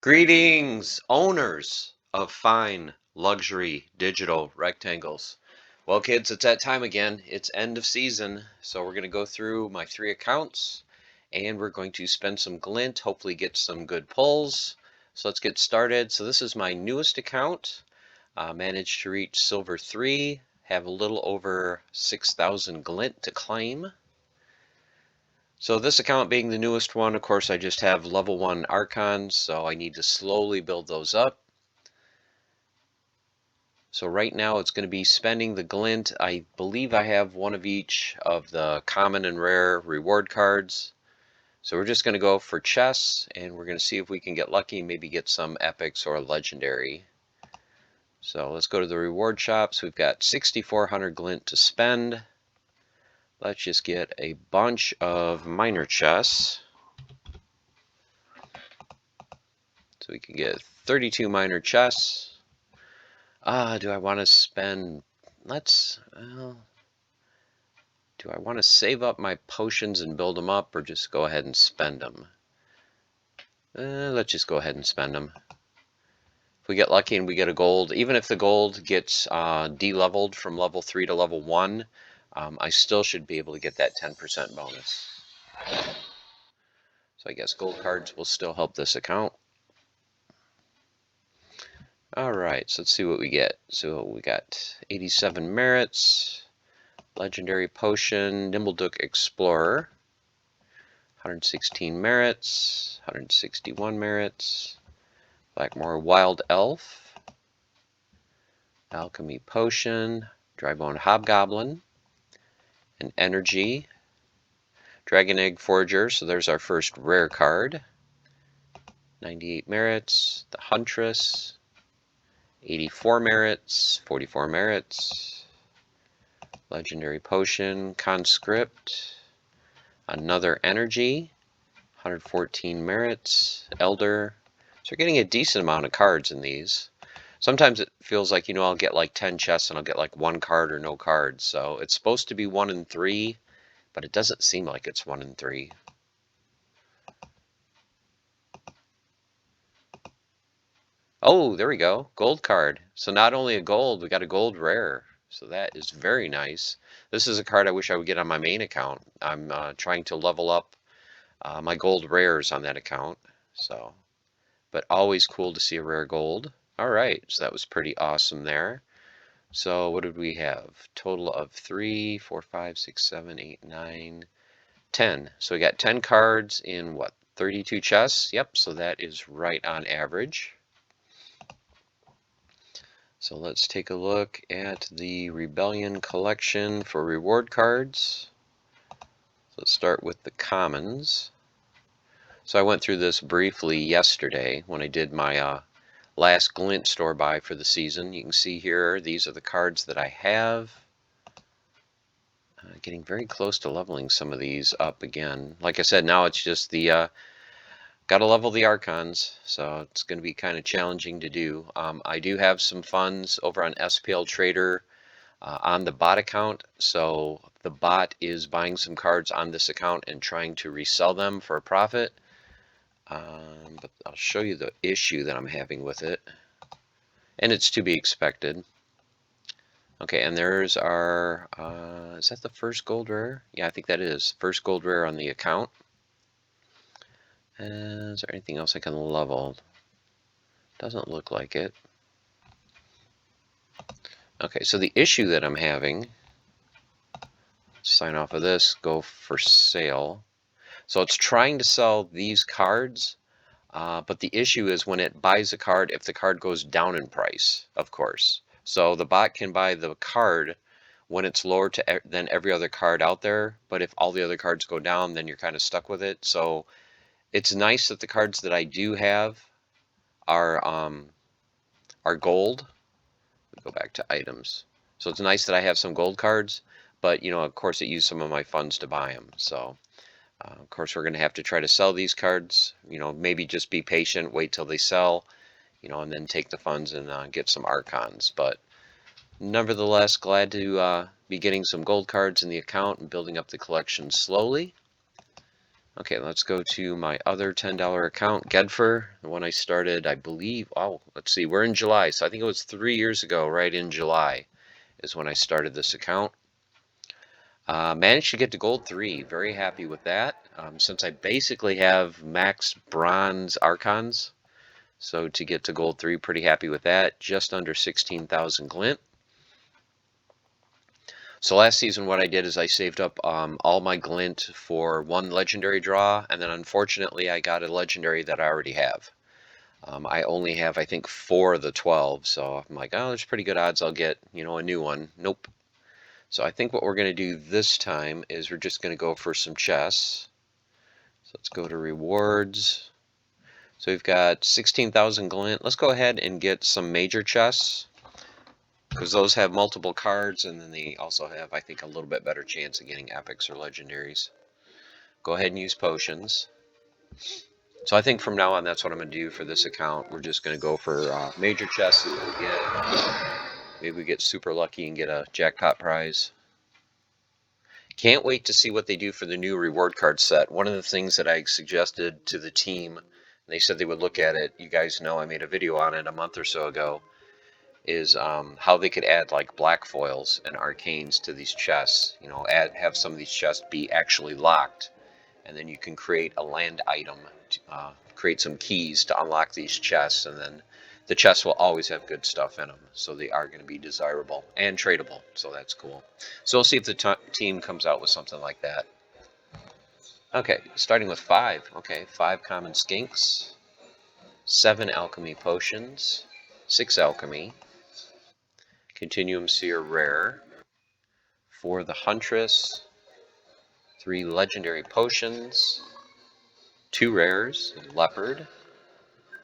Greetings, owners of fine luxury digital rectangles. Well, kids, it's that time again. It's end of season, so we're going to go through my 3 accounts and we're going to spend some glint, hopefully get some good pulls. So let's get started. So this is my newest account. Managed to reach silver 3, have a little over 6,000 glint to claim. So this account being the newest one, of course, I just have level 1 archons, so I need to slowly build those up. So right now it's going to be spending the glint. I believe I have one of each of the common and rare reward cards. So we're just going to go for chests, and we're going to see if we can get lucky, maybe get some epics or legendary. So let's go to the reward shops. We've got 6,400 glint to spend. Let's just get a bunch of minor chests. So we can get 32 minor chests. Do I want to spend, do I want to save up my potions and build them up, or just go ahead and spend them? Let's just go ahead and spend them. If we get lucky and we get a gold, even if the gold gets de-leveled from level 3 to level 1, I still should be able to get that 10% bonus. So I guess gold cards will still help this account. Alright, so let's see what we get. So we got 87 merits, legendary potion, Nimbledook Explorer, 116 merits, 161 merits, Blackmore Wild Elf, Alchemy Potion, Drybone Hobgoblin, an Energy, Dragon Egg Forager, so there's our first rare card, 98 merits, the Huntress, 84 merits, 44 merits, legendary potion, Conscript, another Energy, 114 merits, Elder. So we're getting a decent amount of cards in these. Sometimes it feels like, I'll get like 10 chests and I'll get like 1 card or no cards. So it's supposed to be 1 in 3, but it doesn't seem like it's 1 in 3. Oh, there we go. Gold card. So not only a gold, we got a gold rare. So that is very nice. This is a card I wish I would get on my main account. I'm trying to level up my gold rares on that account. So, but always cool to see a rare gold. All right, so that was pretty awesome there. So what did we have? Total of 3, 4, 5, 6, 7, 8, 9, 10. So we got 10 cards in what? 32 chests? Yep, so that is right on average. So let's take a look at the Rebellion collection for reward cards. Let's start with the commons. So I went through this briefly yesterday when I did my last glint store buy for the season. You can see here, these are the cards that I have. Getting very close to leveling some of these up again. Like I said, now it's just the got to level the archons, so it's going to be kind of challenging to do. I do have some funds over on SPL Trader on the bot account, so the bot is buying some cards on this account and trying to resell them for a profit. But I'll show you the issue that I'm having with it, and it's to be expected. Okay, and there's our, is that the first gold rare? Yeah, I think that is. First gold rare on the account. Is there anything else I can level? Doesn't look like it. Okay, so the issue that I'm having, sign off of this, go for sale. So it's trying to sell these cards, but the issue is when it buys a card, if the card goes down in price, of course. So the bot can buy the card when it's lower than every other card out there, but if all the other cards go down, then you're kind of stuck with it. So it's nice that the cards that I do have are gold. We go back to items. So it's nice that I have some gold cards, but of course it used some of my funds to buy them. So of course we're going to have to try to sell these cards. Maybe just be patient, wait till they sell, and then take the funds and get some archons. But nevertheless, glad to be getting some gold cards in the account and building up the collection slowly. Okay, let's go to my other $10 account, Gedfer, the one I started, I believe, oh, let's see, we're in July, so I think it was 3 years ago, right in July is when I started this account. Managed to get to gold 3, very happy with that, since I basically have max bronze archons, so to get to gold 3, pretty happy with that, just under 16,000 glint. So last season what I did is I saved up all my glint for one legendary draw, and then unfortunately I got a legendary that I already have. I only have, I think, 4 of the 12, so I'm like, oh, there's pretty good odds I'll get, you know, a new one. Nope. So I think what we're going to do this time is we're just going to go for some chests. So let's go to rewards. So we've got 16,000 glint. Let's go ahead and get some major chests, because those have multiple cards, and then they also have, I think, a little bit better chance of getting epics or legendaries. Go ahead and use potions. So I think from now on, that's what I'm going to do for this account. We're just going to go for major chests that we get. Maybe we get super lucky and get a jackpot prize. Can't wait to see what they do for the new reward card set. One of the things that I suggested to the team, they said they would look at it. You guys know I made a video on it a month or so ago. Is how they could add like black foils and arcanes to these chests. You know, have some of these chests be actually locked, and then you can create a land item, create some keys to unlock these chests, and then the chests will always have good stuff in them, so they are going to be desirable and tradable. So that's cool. So we'll see if the team comes out with something like that. Okay, starting with 5. Okay, 5 common skinks, 7 alchemy potions, 6 alchemy. Continuum Seer rare, 4 the Huntress, 3 legendary potions, 2 rares, Leopard,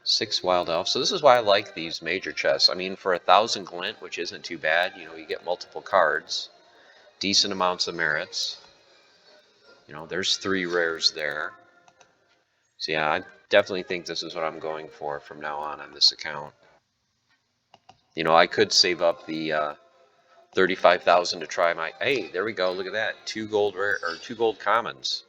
6 Wild Elf. So this is why I like these major chests. I mean, for 1,000 glint, which isn't too bad, you know, you get multiple cards, decent amounts of merits. You know, there's 3 rares there. So yeah, I definitely think this is what I'm going for from now on this account. You know, I could save up the 35,000 to try my. Hey, there we go. Look at that. 2 gold rare or 2 gold commons.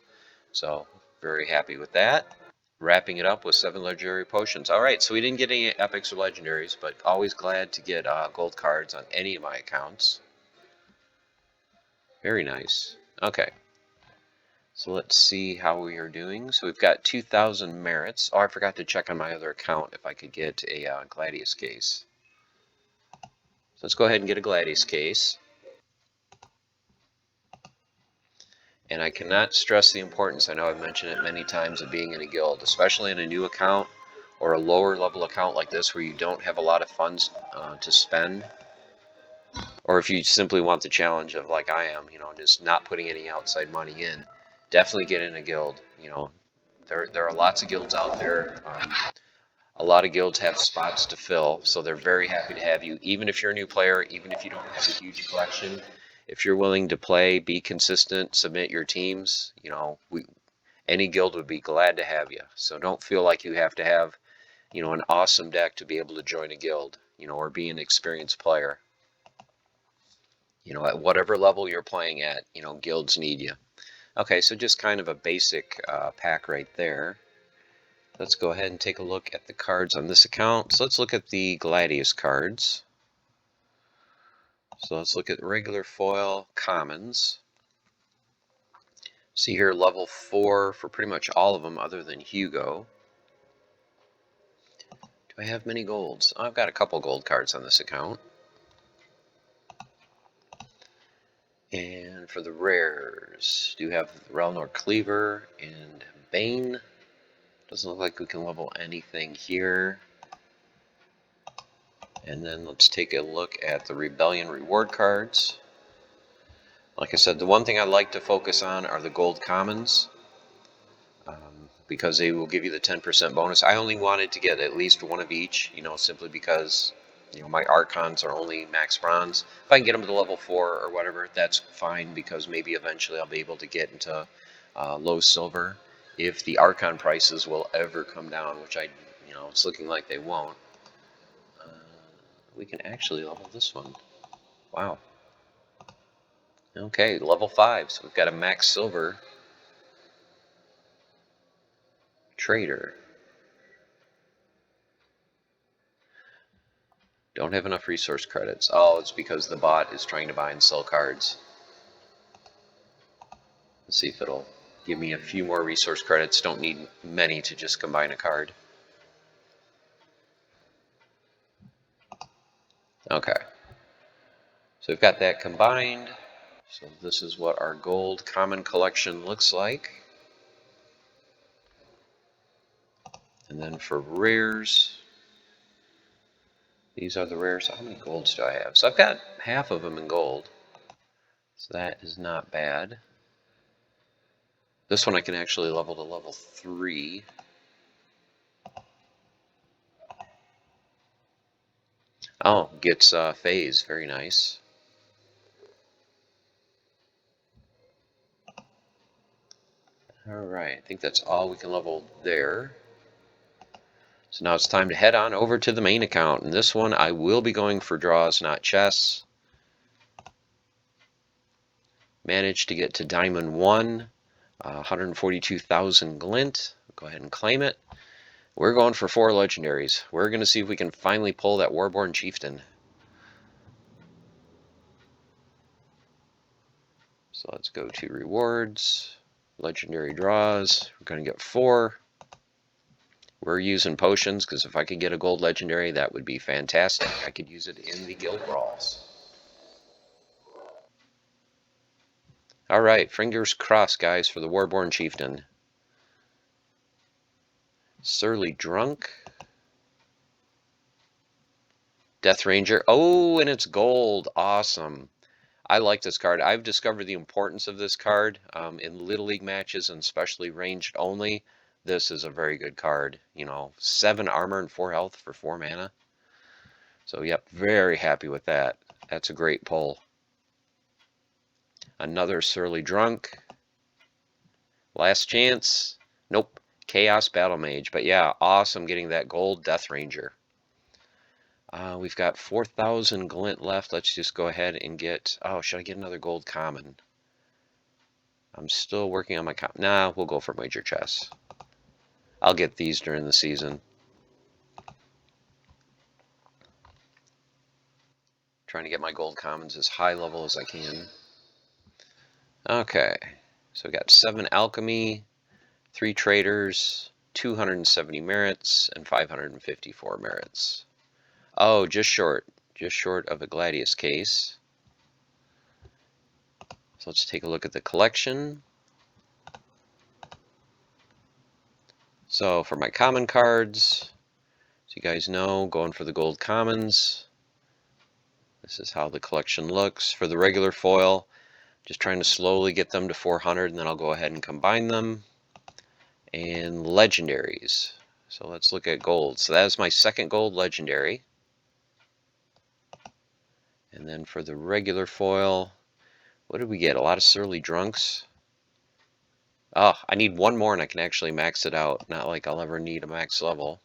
So very happy with that. Wrapping it up with 7 legendary potions. All right, so we didn't get any epics or legendaries, but always glad to get gold cards on any of my accounts. Very nice. Okay. So let's see how we are doing. So we've got 2,000 merits. Oh, I forgot to check on my other account if I could get a Gladius case. So let's go ahead and get a Gladius case. And I cannot stress the importance, I know I've mentioned it many times, of being in a guild, especially in a new account or a lower level account like this where you don't have a lot of funds to spend. Or if you simply want the challenge of, like I am, you know, just not putting any outside money in, definitely get in a guild. You know, there are lots of guilds out there. A lot of guilds have spots to fill, so they're very happy to have you, even if you're a new player, even if you don't have a huge collection. If you're willing to play, be consistent, submit your teams, you know, any guild would be glad to have you. So don't feel like you have to have, you know, an awesome deck to be able to join a guild, you know, or be an experienced player. You know, at whatever level you're playing at, you know, guilds need you. Okay, so just kind of a basic pack right there. Let's go ahead and take a look at the cards on this account. So let's look at the Gladius cards. So let's look at regular foil commons. See here, level 4 for pretty much all of them other than Hugo. Do I have many golds? Oh, I've got a couple gold cards on this account. And for the rares, do have Relnor Cleaver and Bane. Doesn't look like we can level anything here. And then let's take a look at the Rebellion reward cards. Like I said, the one thing I like to focus on are the gold commons, because they will give you the 10% bonus. I only wanted to get at least one of each, you know, simply because, you know, my Archons are only max bronze. If I can get them to level 4 or whatever, that's fine, because maybe eventually I'll be able to get into low silver if the Archon prices will ever come down, which you know, it's looking like they won't. We can actually level this one. Wow. Okay, level 5, so we've got a max silver. Trader. Don't have enough resource credits. Oh, it's because the bot is trying to buy and sell cards. Let's see if it'll give me a few more resource credits. Don't need many to just combine a card. Okay. So we've got that combined. So this is what our gold common collection looks like. And then for rares, these are the rares. So how many golds do I have? So I've got half of them in gold. So that is not bad. This one I can actually level to level 3. Oh, gets phase. Very nice. Alright, I think that's all we can level there. So now it's time to head on over to the main account. And this one I will be going for draws, not chests. Managed to get to Diamond 1, 142,000 glint. Go ahead and claim it. We're going for 4 legendaries. We're going to see if we can finally pull that Warborn Chieftain. So let's go to rewards, legendary draws. We're going to get 4. We're using potions because if I could get a gold legendary, that would be fantastic. I could use it in the guild brawls. All right, fingers crossed, guys, for the Warborn Chieftain. Surly Drunk. Death Ranger. Oh, and it's gold. Awesome. I like this card. I've discovered the importance of this card in Little League matches and especially ranged only. This is a very good card. You know, 7 armor and 4 health for 4 mana. So, yep, very happy with that. That's a great pull. Another Surly Drunk. Last chance. Nope. Chaos Battle Mage. But yeah, awesome getting that gold Death Ranger. We've got 4,000 glint left. Let's just go ahead and get... Oh, should I get another gold common? I'm still working on my... Nah, we'll go for major chests. I'll get these during the season. Trying to get my gold commons as high level as I can. Okay. So we got 7 alchemy, 3 traders, 270 merits, and 554 merits. Oh, just short. Just short of a Gladius case. So let's take a look at the collection. So for my common cards, so you guys know, going for the gold commons. This is how the collection looks. For the regular foil, just trying to slowly get them to 400, and then I'll go ahead and combine them. And legendaries. So let's look at gold. So that is my second gold legendary. And then for the regular foil, what did we get? A lot of Surly Drunks. Oh, I need 1 more and I can actually max it out. Not like I'll ever need a max level.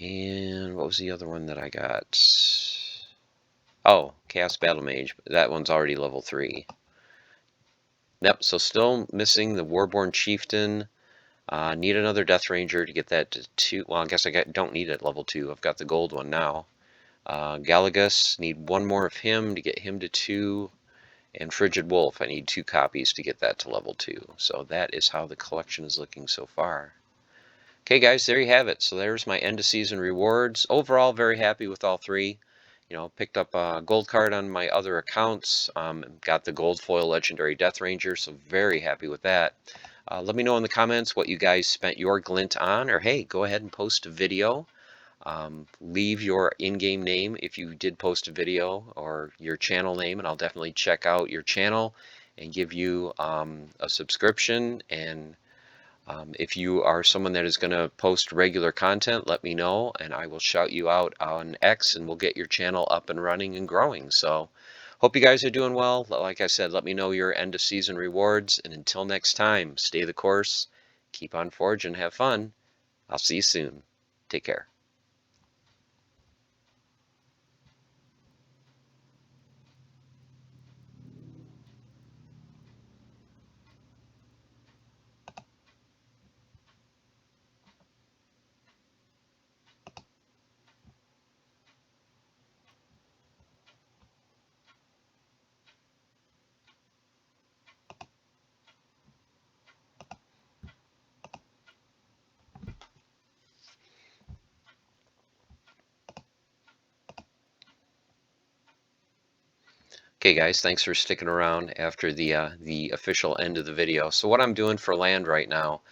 And what was the other one that I got? Oh, Chaos Battle Mage. That one's already level 3. Yep, so still missing the Warborn Chieftain. Need another Death Ranger to get that to 2. Well, I guess I don't need it at level 2. I've got the gold one now. Galagus, need 1 more of him to get him to 2. And Frigid Wolf, I need 2 copies to get that to level 2. So that is how the collection is looking so far. Okay, guys, there you have it. So there's my end of season rewards. Overall, very happy with all 3. You know, picked up a gold card on my other accounts. Got the gold foil legendary Death Ranger, so very happy with that. Let me know in the comments what you guys spent your glint on, or hey, go ahead and post a video. Leave your in-game name if you did post a video, or your channel name, and I'll definitely check out your channel and give you a subscription. And if you are someone that is going to post regular content, let me know and I will shout you out on X and we'll get your channel up and running and growing. So hope you guys are doing well. Like I said, let me know your end of season rewards, and until next time, stay the course, keep on forging, have fun. I'll see you soon. Take care. Okay guys, thanks for sticking around after the official end of the video. So what I'm doing for land right now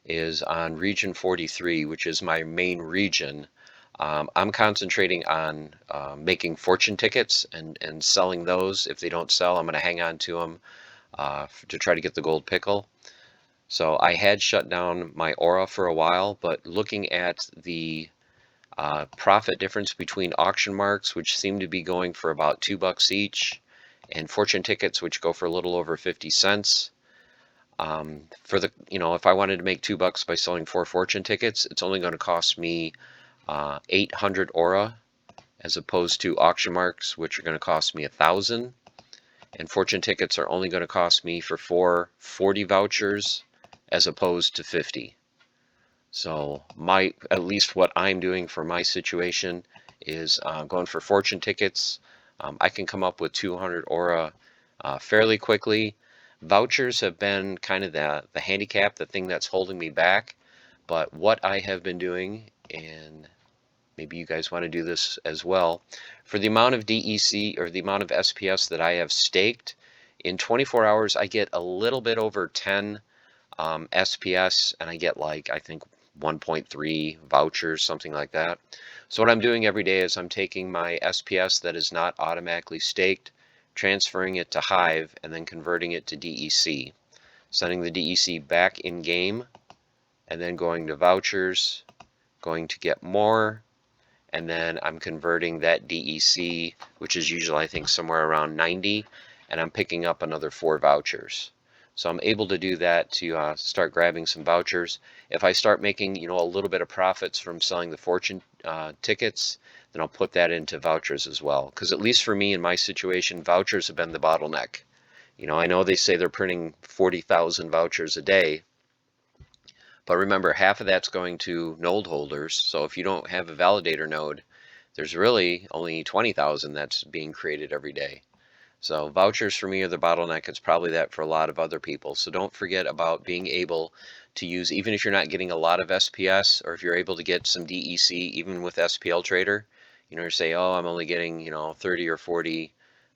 is on region 43, which is my main region. I'm concentrating on making fortune tickets and selling those. If they don't sell, I'm going to hang on to them to try to get the gold pickle. So I had shut down my aura for a while, but looking at the profit difference between auction marks, which seem to be going for about $2 each, and fortune tickets, which go for a little over 50 cents. For the, if I wanted to make $2 by selling 4 fortune tickets, it's only going to cost me 800 aura, as opposed to auction marks, which are going to cost me 1,000. And fortune tickets are only going to cost me for 4 40 vouchers, as opposed to 50. So at least what I'm doing for my situation is going for fortune tickets. I can come up with 200 aura fairly quickly. Vouchers have been kind of the handicap, the thing that's holding me back. But what I have been doing, and maybe you guys want to do this as well, for the amount of DEC or the amount of SPS that I have staked, in 24 hours I get a little bit over 10 SPS, and I get like, I think 1.3 vouchers, something like that. So what I'm doing every day is I'm taking my SPS that is not automatically staked, transferring it to Hive, and then converting it to DEC. Sending the DEC back in game, and then going to vouchers, going to get more, and then I'm converting that DEC, which is usually I think somewhere around 90, and I'm picking up another 4 vouchers. So I'm able to do that to start grabbing some vouchers. If I start making a little bit of profits from selling the fortune tickets, then I'll put that into vouchers as well. Because at least for me in my situation, vouchers have been the bottleneck. I know they say they're printing 40,000 vouchers a day, but remember, half of that's going to node holders. So if you don't have a validator node, there's really only 20,000 that's being created every day. So vouchers for me are the bottleneck. It's probably that for a lot of other people. So don't forget about being able to use, even if you're not getting a lot of SPS, or if you're able to get some DEC, even with SPL Trader, you say, oh, I'm only getting, 30 or 40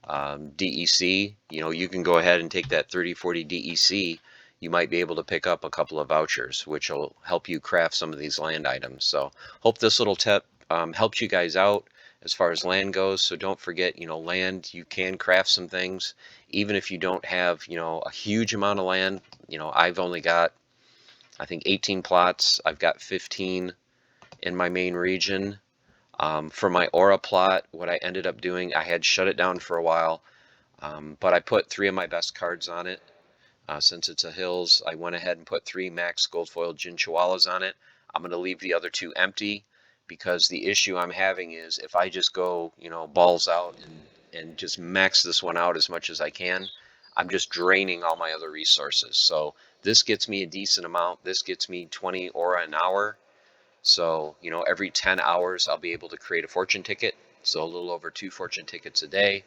DEC, you can go ahead and take that 30, 40 DEC. You might be able to pick up a couple of vouchers, which will help you craft some of these land items. So hope this little tip helps you guys out as far as land goes. So don't forget, land, you can craft some things, even if you don't have, a huge amount of land. I've only got, I think, 18 plots. I've got 15 in my main region. For my aura plot, what I ended up doing, I had shut it down for a while, but I put 3 of my best cards on it. Since it's a hills, I went ahead and put 3 max gold foil Jin Chihuahuas on it. I'm going to leave the other 2 empty, because the issue I'm having is if I just go, balls out and just max this one out as much as I can, I'm just draining all my other resources. So this gets me a decent amount. This gets me 20 aura an hour. So, every 10 hours I'll be able to create a fortune ticket. So a little over 2 fortune tickets a day.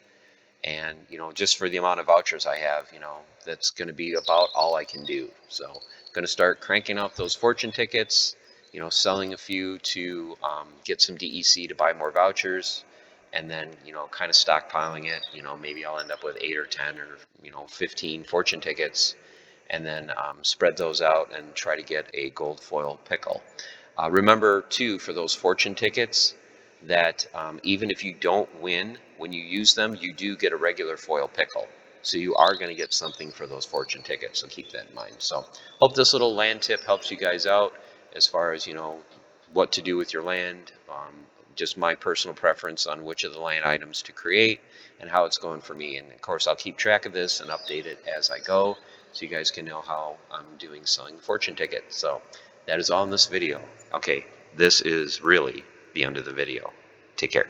And, just for the amount of vouchers I have, that's going to be about all I can do. So I'm going to start cranking out those fortune tickets, selling a few to get some DEC to buy more vouchers, and then, kind of stockpiling it. Maybe I'll end up with 8 or 10 or, 15 fortune tickets, and then spread those out and try to get a gold foil pickle. Remember, too, for those fortune tickets, that even if you don't win, when you use them, you do get a regular foil pickle. So you are going to get something for those fortune tickets, so keep that in mind. So hope this little land tip helps you guys out as far as, what to do with your land, just my personal preference on which of the land items to create and how it's going for me. And of course, I'll keep track of this and update it as I go, so you guys can know how I'm doing selling fortune tickets. So that is all in this video. Okay, this is really the end of the video. Take care.